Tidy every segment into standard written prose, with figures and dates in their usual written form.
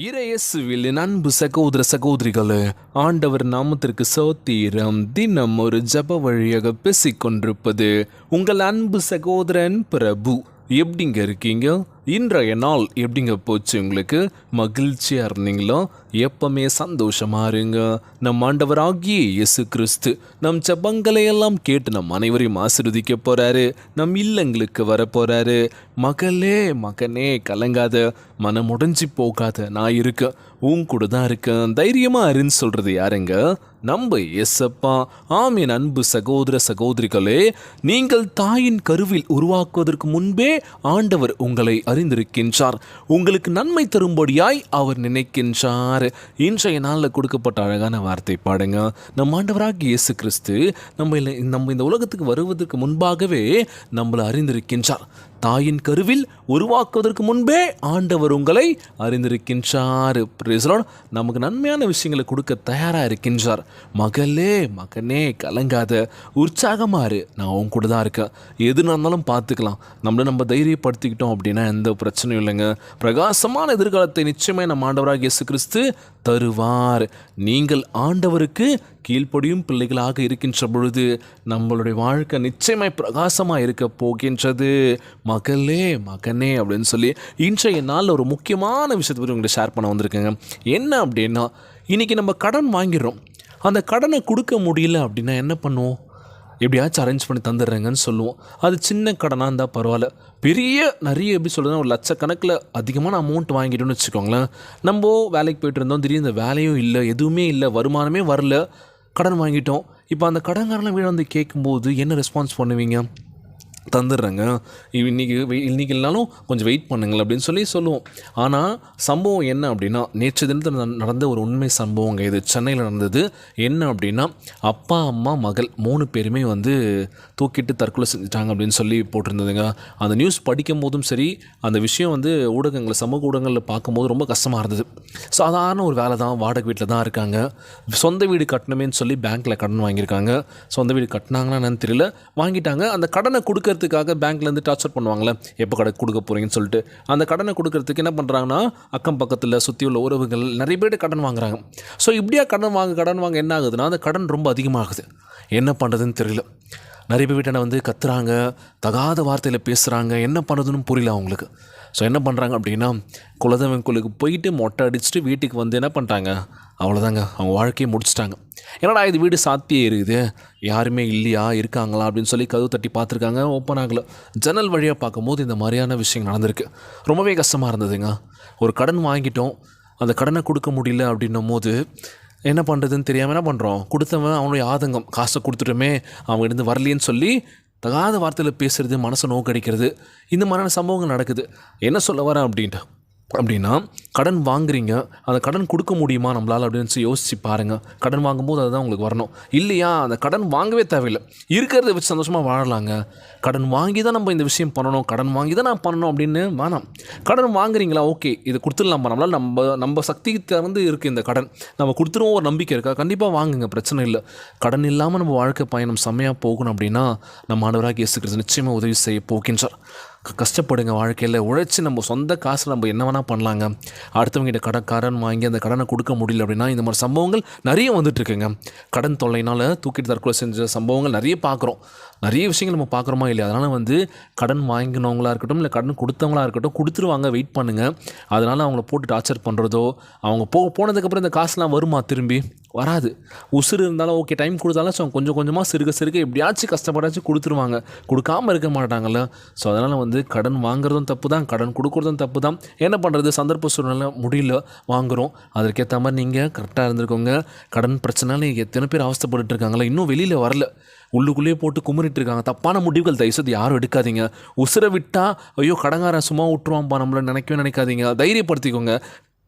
இறையேசுவில் அன்பு சகோதர சகோதரிகளே, ஆண்டவர் நாமத்திற்கு சோத்திரம். தினம் ஒரு ஜப வழியாக பேசிக்கொண்டிருப்பது உங்கள் அன்பு சகோதரன் பிரபு. எப்படிங்க இருக்கீங்க? இன்றைய நாள் எப்படிங்க போச்சு? உங்களுக்கு மகிழ்ச்சியாக இருந்தீங்களா? எப்பவுமே சந்தோஷமா இருங்க. நம் ஆண்டவராகிய இயேசு கிறிஸ்து நம் ஜபங்களை எல்லாம் கேட்டு நம் அனைவரையும் ஆசீர்வதிக்க போறாரு. நம் இல்லங்களுக்கு வர போறாரு. மகளே மகனே, கலங்காத, மனம் உடைஞ்சி போகாத, நான் இருக்க உன் கூட தான் இருக்கேன், தைரியமா இருன்னு சொல்றது யாருங்க? நம்ப எஸ்ஸப்பா. ஆமீன். அன்பு சகோதர சகோதரிகளே, நீங்கள் தாயின் கருவில் உருவாக்குவதற்கு முன்பே ஆண்டவர் உங்களை அறிந்திருக்கின்றார். உங்களுக்கு நன்மை தரும்படியாய் அவர் நினைக்கின்றார். இன்றைய நாளில் கொடுக்கப்பட்ட அழகான வார்த்தை பாடுங்க. நம் ஆண்டவராகிய இயேசு கிறிஸ்து நம்ம இந்த உலகத்துக்கு வருவதற்கு முன்பாகவே நம்மளை அறிந்திருக்கின்றார். தாயின் கருவில் உருவாக்குவதற்கு முன்பே ஆண்டவர் உங்களை அறிந்திருக்கின்றார். நமக்கு நன்மையான விஷயங்களை கொடுக்க தயாராக இருக்கின்றார். மகளே மகனே, கலங்காத, உற்சாகமாறு, நான் உன் கூட தான் இருக்கேன். எது நடந்தாலும் பார்த்துக்கலாம். நம்ம தைரியப்படுத்திக்கிட்டோம் அப்படின்னா எந்த பிரச்சனையும் இல்லைங்க. பிரகாசமான எதிர்காலத்தை நிச்சயமாக நம்ம ஆண்டவராக இயேசு கிறிஸ்து தருவார். நீங்கள் ஆண்டவருக்கு கீழ்ப்படியும் பிள்ளைகளாக இருக்கின்ற பொழுது நம்மளுடைய வாழ்க்கை நிச்சயமாய் பிரகாசமாக இருக்க போகின்றது. மகளே மகனே அப்படின்னு சொல்லி இன்றைய நாளில் ஒரு முக்கியமான விஷயத்தை பற்றி உங்கள்கிட்ட ஷேர் பண்ண வந்திருக்கேங்க. என்ன அப்படின்னா, இன்றைக்கி நம்ம கடன் வாங்கிடுறோம். அந்த கடனை கொடுக்க முடியல அப்படின்னா என்ன பண்ணுவோம்? எப்படியாச்சும் அரேஞ்ச் பண்ணி தந்துடுறேங்கன்னு சொல்லுவோம். அது சின்ன கடனாக இருந்தால் பரவாயில்ல. நிறைய எப்படி சொல்கிறதுனா, ஒரு லட்சக்கணக்கில் அதிகமான அமௌண்ட் வாங்கிட்டோன்னு வச்சுக்கோங்களேன். நம்ம வேலைக்கு போய்ட்டு இருந்தோம், திடீர்னு இந்த வேலையும் இல்லை, எதுவுமே இல்லை, வருமானமே வரல, கடன் வாங்கிட்டோம். இப்போ அந்த கடன்காரெலாம் வீடு வந்து கேட்கும்போது என்ன ரெஸ்பான்ஸ் பண்ணுவீங்க? தந்துடுறேங்க, இன்றைக்கி இல்லைனாலும் கொஞ்சம் வெயிட் பண்ணுங்கள் அப்படின்னு சொல்லுவோம். ஆனால் சம்பவம் என்ன அப்படின்னா, நேற்று தினத்தில் நடந்த ஒரு உண்மை சம்பவங்க இது. சென்னையில் நடந்தது. என்ன அப்படின்னா, அப்பா அம்மா மகள் 3 பேருமே தூக்கிட்டு தற்கொலை செஞ்சுட்டாங்க அப்படின்னு சொல்லி போட்டிருந்ததுங்க. அந்த நியூஸ் படிக்கும் போதும் சரி, அந்த விஷயம் சமூக ஊடகங்களில் பார்க்கும்போது ரொம்ப கஷ்டமாக இருந்தது. சாதாரண ஒரு வேலை தான், வாடகை வீட்டில் தான் இருக்காங்க. சொந்த வீடு கட்டணுமேன்னு சொல்லி பேங்க்கில் கடன் வாங்கியிருக்காங்க. சொந்த வீடு கட்டினாங்கன்னா என்னன்னு தெரியல, வாங்கிட்டாங்க. அந்த கடனை கொடுக்கறதுக்காக பேங்க்லேருந்து டார்ச்சர் பண்ணுவாங்களே, எப்போ கடை கொடுக்க போகிறீங்கன்னு சொல்லிட்டு. அந்த கடனை கொடுக்கறதுக்கு என்ன பண்ணுறாங்கன்னா, அக்கம் பக்கத்தில் சுற்றி உள்ள உறவுகள் நிறைய பேர் கடன் வாங்குறாங்க. ஸோ இப்படியா கடன் வாங்க என்ன ஆகுதுன்னா, அந்த கடன் ரொம்ப அதிகமாகுது. என்ன பண்ணுறதுன்னு தெரியல. நிறைய பேர் வீட்டை கத்துறாங்க, தகாத வார்த்தையில் பேசுகிறாங்க. என்ன பண்ணுறதுன்னு புரியல அவங்களுக்கு. ஸோ என்ன பண்ணுறாங்க அப்படின்னா, குலதெய்வம் கோயிலுக்கு போயிட்டு மொட்டை அடிச்சுட்டு வீட்டுக்கு என்ன பண்ணிட்டாங்க, அவ்வளோதாங்க, அவங்க வாழ்க்கையை முடிச்சிட்டாங்க. என்னடா இது, வீடு சாத்தியே இருக்குது, யாருமே இல்லையா, இருக்காங்களா அப்படின்னு சொல்லி கதவு தட்டி பார்த்துருக்காங்க, ஓப்பன் ஆகலை. ஜன்னல் வழியாக பார்க்கும்போது இந்த மாதிரியான விஷயம் நடந்திருக்கு. ரொம்பவே கஷ்டமாக இருந்ததுங்க. ஒரு கடன் வாங்கிட்டோம், அந்த கடனை கொடுக்க முடியல அப்படின்னும் போது என்ன பண்ணுறதுன்னு தெரியாமல் என்ன பண்ணுறோம், கொடுத்தவன் அவனுடைய ஆதங்கம், காசை கொடுத்துட்டோமே, அவங்க இருந்து வரலேன்னு சொல்லி தகாத வார்த்தையில் பேசுகிறது, மனசை நோக்கடிக்கிறது, இந்த மாதிரியான சம்பவங்கள் நடக்குது. என்ன சொல்ல வரேன் அப்படின்னா, கடன் வாங்குறீங்க, அந்த கடன் கொடுக்க முடியுமா நம்மளால் அப்படின்னு யோசிச்சு பாருங்கள். கடன் வாங்கும்போது அதுதான் உங்களுக்கு வரணும். இல்லையா, அந்த கடன் வாங்கவே தேவையில்லை, இருக்கிறத வச்சு சந்தோஷமாக வாழலாங்க. கடன் வாங்கி தான் நம்ம இந்த விஷயம் பண்ணணும், கடன் வாங்கி தான் நான் பண்ணணும் அப்படின்னு வேணாம். கடன் வாங்குறீங்களா, ஓகே, இதை கொடுத்துடலாமா, நம்மளால் நம்ம சக்தி திறந்து இருக்குது இந்த கடன், நம்ம கொடுத்துருவோம், ஒரு நம்பிக்கை இருக்கா, கண்டிப்பாக வாங்குங்க, பிரச்சனை இல்லை. கடன் இல்லாமல் நம்ம வாழ்க்கை பயணம் செம்மையாக போகணும் அப்படின்னா நம்ம ஆண்டவராகிய இயேசு கிறிஸ்து நிச்சயமாக உதவி செய்ய போகின்றார். கஷ்டப்படுங்க, வாழ்க்கையில் உழைச்சி நம்ம சொந்த காசில் நம்ம என்ன வேணால் பண்ணலாங்க. அடுத்தவங்கிட்ட கடன் வாங்கி அந்த கடனை கொடுக்க முடியல அப்படின்னா இந்த மாதிரி சம்பவங்கள் நிறைய வந்துட்டுருக்குங்க. கடன் தொல்லைனால் தூக்கிட்டு தற்கொலை செஞ்ச சம்பவங்கள் நிறைய பார்க்குறோம். நிறைய விஷயங்கள் நம்ம பார்க்குறோமா இல்லையா? அதனால் கடன் வாங்கினவங்களாக இருக்கட்டும், இல்லை கடன் கொடுத்தவங்களாக இருக்கட்டும், கொடுத்துருவாங்க, வெயிட் பண்ணுங்கள். அதனால் அவங்கள போட்டு டார்ச்சர் பண்ணுறதோ, அவங்க போனதுக்கப்புறம் இந்த காசுலாம் வருமா, திரும்பி வராது. உசுறு இருந்தாலும் ஓகே, டைம் கொடுத்தாலும் ஸோ கொஞ்சம் கொஞ்சமாக சிறுக எப்படியாச்சும் கஷ்டப்படாச்சும் கொடுத்துருவாங்க, கொடுக்காமல் இருக்க மாட்டாங்கள்ல. ஸோ அதனால் கடன் வாங்குறதும் தப்பு தான், கடன் கொடுக்குறதும் தப்பு தான். என்ன பண்ணுறது, சந்தர்ப்ப சூழ்நிலை முடியல, வாங்குகிறோம். அதற்கேற்ற மாதிரி நீங்கள் கரெக்டாக இருந்துருக்கோங்க. கடன் பிரச்சனைனால எத்தனை பேர் அவஸ்தைப்பட்டு இருக்காங்களா, இன்னும் வெளியில் வரல, உள்ளுக்குள்ளேயே போட்டு குமுறிட்டு இருக்காங்க. தப்பான முடிவுகள் தயவுசெய்து யாரும் எடுக்காதீங்க. உசுரை விட்டால் ஐயோ கடங்காரன் சும்மா விட்டுருவான்ப்பா நம்மளை நினைக்காதீங்க. தைரியப்படுத்திக்கோங்க,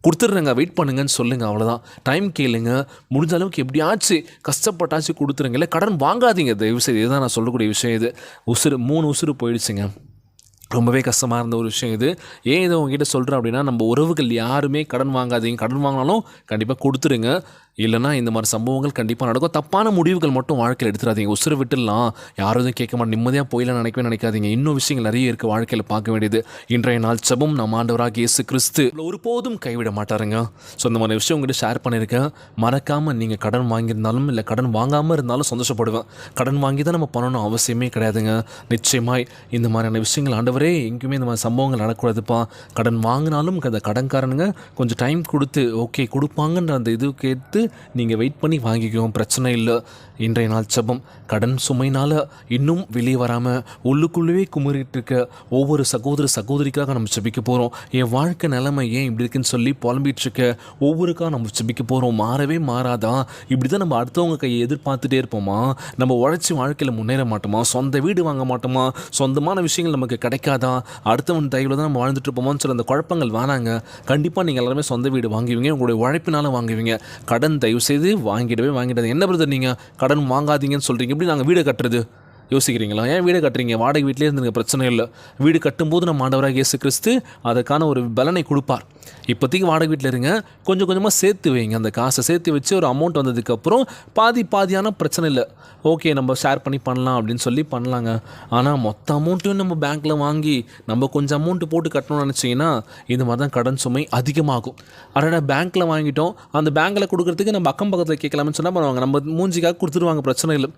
கொடுத்துட்றேங்க, வெயிட் பண்ணுங்கன்னு சொல்லுங்கள், அவ்வளோதான். டைம் கேளுங்க, முடிஞ்ச அளவுக்கு எப்படியாச்சும் கஷ்டப்பட்டாச்சும் கொடுத்துருங்க. இல்லை கடன் வாங்காதீங்க தயவுசெய்து. இதுதான் நான் சொல்லக்கூடிய விஷயம். இது 3 உசுறு போயிடுச்சுங்க. ரொம்பவே கஷ்டமாக இருந்த ஒரு விஷயம் இது. ஏன் இதை உங்ககிட்ட சொல்கிறேன் அப்படின்னா, நம்ம உறவுகள் யாருமே கடன் வாங்காதீங்க. கடன் வாங்கினாலும் கண்டிப்பாக கொடுத்துருங்க. இல்லைனா இந்த மாதிரி சம்பவங்கள் கண்டிப்பாக நடக்கும். தப்பான முடிவுகள் மட்டும் வாழ்க்கையில் எடுத்துடாதீங்க. உசுரை விட்டுடலாம், யாரும் எதுவும் கேட்க மாட்டேன், நிம்மதியாக போயிடலாம் நினைக்காதீங்க. இன்னும் விஷயங்கள் நிறைய இருக்குது வாழ்க்கையில் பார்க்க வேண்டியது. இன்றைய நாள் ஜெபம் நம்ம ஆண்டவராகிய இயேசு கிறிஸ்து ஒருபோதும் கைவிட மாட்டாருங்க. ஸோ இந்த மாதிரி விஷயம் உங்கள்கிட்ட ஷேர் பண்ணியிருக்கேன். மறக்காமல் நீங்கள் கடன் வாங்கியிருந்தாலும் இல்லை கடன் வாங்காமல் இருந்தாலும் சந்தோஷப்படுவேன். கடன் வாங்கி தான் நம்ம பண்ணணும் அவசியமே கிடையாதுங்க. நிச்சயமாய் இந்த மாதிரியான விஷயங்கள் ஆண்டவரே எங்கேயுமே இந்த மாதிரி சம்பவங்கள் நடக்கூடாதுப்பா. கடன் வாங்கினாலும் அந்த கடன்காரனுங்க கொஞ்சம் டைம் கொடுத்து ஓகே கொடுப்பாங்கன்ற அந்த இது கேட்டு நீங்கள் வெயிட் பண்ணி வாங்கிக்குவோம், பிரச்சனை இல்லை. இன்றைய நாள் ஜெபம் கடன் சுமைனால் இன்னும் வெளியே வராமல் உள்ளுக்குள்ளேயே குமுறிட்டு இருக்க ஒவ்வொரு சகோதரிக்காக நம்ம ஜெபிக்க போகிறோம். என் வாழ்க்கை நிலைமை ஏன் இப்படி இருக்குன்னு சொல்லி புலம்பிட்டு இருக்க ஒவ்வொருக்காக நம்ம ஜெபிக்க போகிறோம். மாறவே மாறாதா? இப்படி தான் நம்ம அடுத்தவங்க கையை எதிர்பார்த்துட்டே இருப்போமா? நம்ம உழைச்சி வாழ்க்கையில் முன்னேற மாட்டோமா? சொந்த வீடு வாங்க மாட்டோமா? சொந்தமான விஷயங்கள் நமக்கு கிடைக்காதா? அடுத்தவன் தயவில் தான் நம்ம வாழ்ந்துட்டு இருப்போமான்னு சொல்லி அந்த குழப்பங்கள் வேணாங்க. கண்டிப்பாக நீங்கள் எல்லாருமே சொந்த வீடு வாங்குவீங்க, உங்களுடைய உழைப்பினால வாங்குவீங்க. கடன் தயவு செய்து வாங்கிடாது. என்ன பிரதர் நீங்கள் கடன் வாங்காதீங்கன்னு சொல்கிறீங்க, எப்படி நாங்கள் வீடு கட்டுறது யோசிக்கிறீங்களா? ஏன் வீடு கட்டுறீங்க? வாடகை வீட்டிலே இருந்துங்க, பிரச்சனை இல்லை. வீடு கட்டும்போது நம்ம ஆண்டவராக இயேசு கிறிஸ்து அதுக்கான ஒரு பலனை கொடுப்பார். இப்போதைக்கு வாடகை வீட்டில் இருங்க, கொஞ்சம் கொஞ்சமாக சேர்த்து வைங்க. அந்த காசை சேர்த்து வச்சு ஒரு அமௌண்ட் வந்ததுக்கப்புறம் பாதியான பிரச்சனை இல்லை, ஓகே நம்ம ஷேர் பண்ணி பண்ணலாம் அப்படின்னு சொல்லி பண்ணலாங்க. ஆனால் மொத்த அமௌண்ட்டையும் நம்ம பேங்க்கில் வாங்கி நம்ம கொஞ்சம் அமௌண்ட்டு போட்டு கட்டணும்னு நினச்சிங்கன்னா இந்த மாதிரி தான் கடன் சுமை அதிகமாகும். அதனால் பேங்க்கில் வாங்கிட்டோம், அந்த பேங்க்கில் கொடுக்குறதுக்கு நம்ம அக்கம் பக்கத்தில் கேட்கலாம்னு சொன்னால் பண்ணுவாங்க, நம்ம மூஞ்சிக்காக கொடுத்துருவாங்க, பிரச்சனை இல்லை.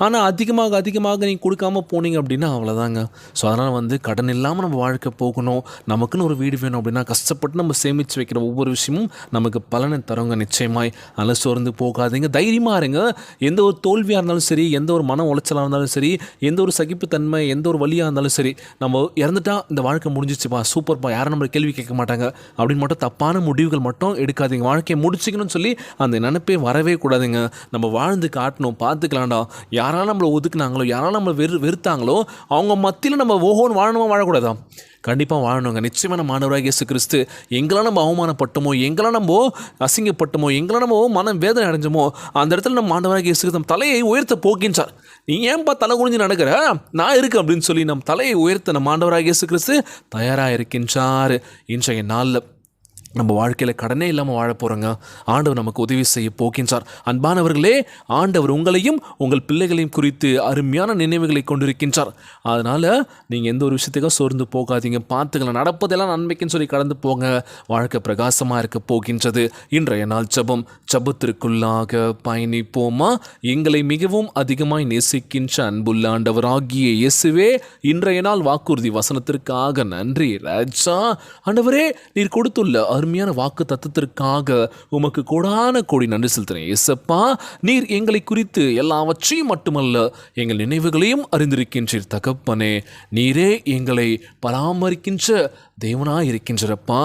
ஆனால் அதிகமாக நீங்கள் கொடுக்காம போனீங்க அப்படின்னா அவ்வளோதாங்க. ஸோ அதனால் கடன் இல்லாமல் நம்ம வாழ்க்கை போகணும், நமக்குன்னு ஒரு வீடு வேணும் அப்படின்னா கஷ்டப்பட்டு நம்ம சேமித்து வைக்கிற ஒவ்வொரு விஷயமும் நமக்கு பலனை தருங்க நிச்சயமாய். அதனால் சோர்ந்து போகாதீங்க, தைரியமாக இருங்க. எந்த ஒரு தோல்வியாக இருந்தாலும் சரி, எந்த ஒரு மன உளைச்சலாக இருந்தாலும் சரி, எந்த ஒரு சகிப்புத்தன்மை, எந்த ஒரு வழியாக இருந்தாலும் சரி, நம்ம இறந்துட்டா இந்த வாழ்க்கை முடிஞ்சிச்சுப்பா, சூப்பர்ப்பா, யாரும் நம்மளை கேள்வி கேட்க மாட்டாங்க அப்படின்னு மட்டும் தப்பான முடிவுகள் மட்டும் எடுக்காதீங்க. வாழ்க்கையை முடிச்சிக்கணும்னு சொல்லி அந்த நினைப்பே வரவே கூடாதுங்க. நம்ம வாழ்ந்து காட்டணும், பார்த்துக்கலாம்டா. யாராலும் நம்மளை ஒதுக்குனாங்களோ, யாராலும் நம்மளை வெறுத்தாங்களோ அவங்க மத்தியில் நம்ம ஓஹோன்னு வாழணுமா வாழக்கூடாதா? கண்டிப்பாக வாழணுங்க. நிச்சயமாக நம்ம ஆண்டவராகிய இயேசு கிறிஸ்து எங்கெல்லாம் நம்ம அவமானப்பட்டோமோ, எங்கெல்லாம் நம்ம அசிங்கப்பட்டோமோ, எங்கெல்லாம் நம்ம மனம் வேதனை அடைஞ்சோமோ அந்த இடத்துல நம்ம ஆண்டவராகிய இயேசு கிறிஸ்து நம்ம தலையை உயர்த்த போக்கின்றார். நீ ஏன்பா தலை குனிஞ்சு நடக்கிற, நான் இருக்கு அப்படின்னு சொல்லி நம் தலையை உயர்த்த நம்ம ஆண்டவராகிய இயேசு கிறிஸ்து தயாராக இருக்கின்றார். இன்றைய நாளில் நம்ம வாழ்க்கையில் கடனே இல்லாமல் வாழ போகிறோங்க. ஆண்டவர் நமக்கு உதவி செய்ய போகின்றார். அன்பானவர்களே, ஆண்டவர் உங்களையும் உங்கள் பிள்ளைகளையும் குறித்து அருமையான நினைவுகளை கொண்டிருக்கின்றார். அதனால் நீங்கள் எந்த ஒரு விஷயத்துக்காக சோர்ந்து போகாதீங்க, பார்த்துக்கலாம், நடப்பதெல்லாம் நன்மைக்குன்னு சொல்லி கடந்து போங்க. வாழ்க்கை பிரகாசமாக இருக்க போகின்றது. இன்றைய நாள் ஜெபத்திற்குள்ளாக பயணிப்போமா? எங்களை மிகவும் அதிகமாய் நேசிக்கின்ற அன்புள்ள ஆண்டவராகிய இயேசுவே, இன்றைய நாள் வாக்குறுதி வசனத்திற்காக நன்றி ராஜா. ஆண்டவரே, நீர் கொடுத்துள்ள அருமையான வாக்கு தத்தத்திற்காக உமக்கு கோடான கோடி நன்றி செலுத்துறேன். இயேசப்பா, நீர் எங்களை குறித்து எல்லாவற்றையும் மட்டுமல்ல எங்கள் நினைவுகளையும் அறிந்திருக்கின்றீர் தகப்பனே. நீரே எங்களை பராமரிக்கின்ற தேவனாய் இருக்கின்றப்பா.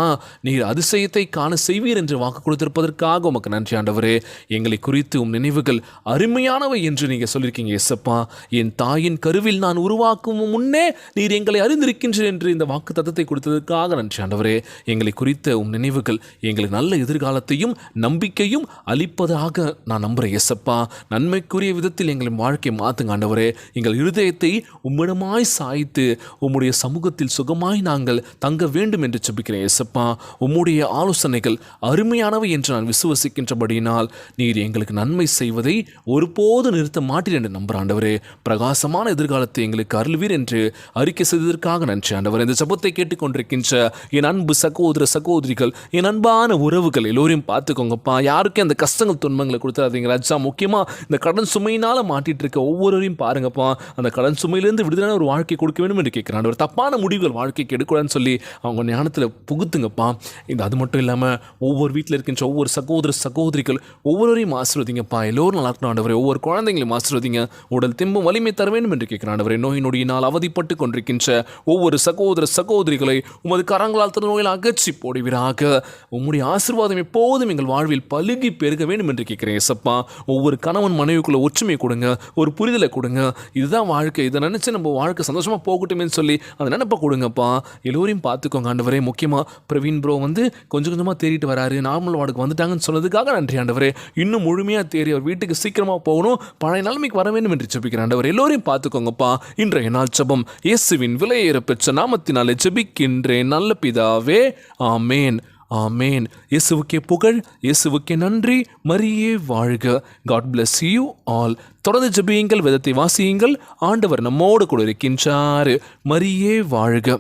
நீர் அதிசயத்தை காண செய்வீர் என்று வாக்கு கொடுத்திருப்பதற்காக உமக்கு நன்றி ஆண்டவரே. எங்களை குறித்து உம் நினைவுகள் அருமையானவை என்று நீங்கள் சொல்லியிருக்கீங்க இயேசப்பா. என் தாயின் கருவில் நான் உருவாக்கும் முன்னே நீர் எங்களை அறிந்திருக்கின்ற என்று இந்த வாக்கு தத்தத்தை கொடுத்ததற்காக நன்றி ஆண்டவரே. எங்களை குறித்த உம் நினைவுகள் எங்களுக்கு நல்ல எதிர்காலத்தையும் நம்பிக்கையும் அளிப்பதாக நான் நம்புகிறேன் இயேசப்பா. நன்மைக்குரிய விதத்தில் எங்களை வாழ்க்கை மாற்றுங்க ஆண்டவரே. எங்கள் இருதயத்தை உம்மிடமாய் சாய்த்து உம்முடைய சமூகத்தில் சுகமாய் நாங்கள் தங்க வேண்டும் என்று ஜெபிக்கிறேன் இயேசப்பா. உம்முடைய ஆலோசனைகள் அருமையானவை என்று நான் விசுவசிக்கின்றபடியினால் நீர் எங்களுக்கு நன்மை செய்வதை ஒருபோது நிறுத்த மாட்டீர் என்று நம்புகிற ஆண்டவரே. பிரகாசமான எதிர்காலத்தை எங்களுக்கு அருள்வீர் என்று அறிக்கை செய்ததற்காக நன்றி ஆண்டவர். இந்த ஜெபத்தை கேட்டுக்கொண்டிருக்கின்ற என் அன்பு சகோதரிகள், என் அன்பான உறவுகள் எல்லோரையும் பார்த்துக்கோங்கப்பா. யாருக்கும் அந்த கஷ்டங்கள் துன்பங்களை கொடுத்துறாதீங்க ராஜா. முக்கியமாக இந்த கடன் சுமையினால் மாட்டிட்டு இருக்க ஒவ்வொருவரையும் பாருங்கப்பா. அந்த கடன் சுமையிலேருந்து விடுதலான ஒரு வாழ்க்கை கொடுக்க வேண்டும் என்று கேட்குறான். ஒரு தப்பான முடிவுகள் வாழ்க்கைக்கு எடுக்கூடாதுன்னு சொல்லி அவங்க ஞானத்தில் புகுத்துங்கப்பா. அது மட்டும் இல்லாமல் ஒவ்வொரு வீட்டில் இருக்கின்ற ஒவ்வொரு சகோதரிகள் ஒவ்வொருவரையும் ஆசீர்வதிங்கப்பா. எல்லோரும் நல்லா இருக்கணும் ஆண்டவரே. ஒவ்வொரு குழந்தைங்களையும் ஆசீர்வதிங்க. உடல் தெம்பும் வலிமை தர வேண்டும் என்று கேட்கிறான் ஆண்டவரே. நோய் நொடியினால் அவதிப்பட்டு கொண்டிருக்கின்ற ஒவ்வொரு சகோதரிகளை உமது கரங்களால் தன் நோயில் அகற்றி போடுவீராக. உம்முடைய ஆசீர்வாதம் எப்போதும் எங்கள் வாழ்வில் பலுகி பெருக வேண்டும் என்று கேட்கிறேன் இயேசப்பா. ஒவ்வொரு கணவன் மனைவிக்குள்ள ஒற்றுமை கொடுங்க, ஒரு புரிதலை கொடுங்க. இதுதான் வாழ்க்கை, இதை நினச்சி நம்ம வாழ்க்கை சந்தோஷமாக போகட்டுமே சொல்லி அந்த நினைப்பை கொடுங்கப்பா. எல்லோரையும் பார்த்து பார்த்துக்கோங்க ஆண்டவரே. முக்கியமாக பிரவீன் ப்ரோ வந்து கொஞ்சம் கொஞ்சமாக தேறிட்டு வராரு, நார்மல் வார்டுக்கு வந்துட்டாங்கன்னு சொன்னதுக்காக நன்றி ஆண்டவரே. இன்னும் முழுமையாக தேறி அவர் வீட்டுக்கு சீக்கிரமாக போகணும், பழைய நிலைமைக்கு வர வேண்டும் என்று ஜெபிக்கிறேன் ஆண்டவர். எல்லோரையும் பார்த்துக்கோங்கப்பா. இன்றைய நாள் ஜெபம் இயேசுவின் விலையேற பெற்ற நாமத்தினாலே ஜெபிக்கின்றேன் நல்ல பிதாவே, ஆமேன் ஆமேன். இயேசுவுக்கே புகழ், இயேசுவுக்கே நன்றி. மரியே வாழ்க. God bless you all. தொடர்ந்து ஜெபியுங்கள், வேதத்தை வாசியுங்கள். ஆண்டவர் நம்மோடு கூட இருக்கின்றார். மரியே வாழ்க.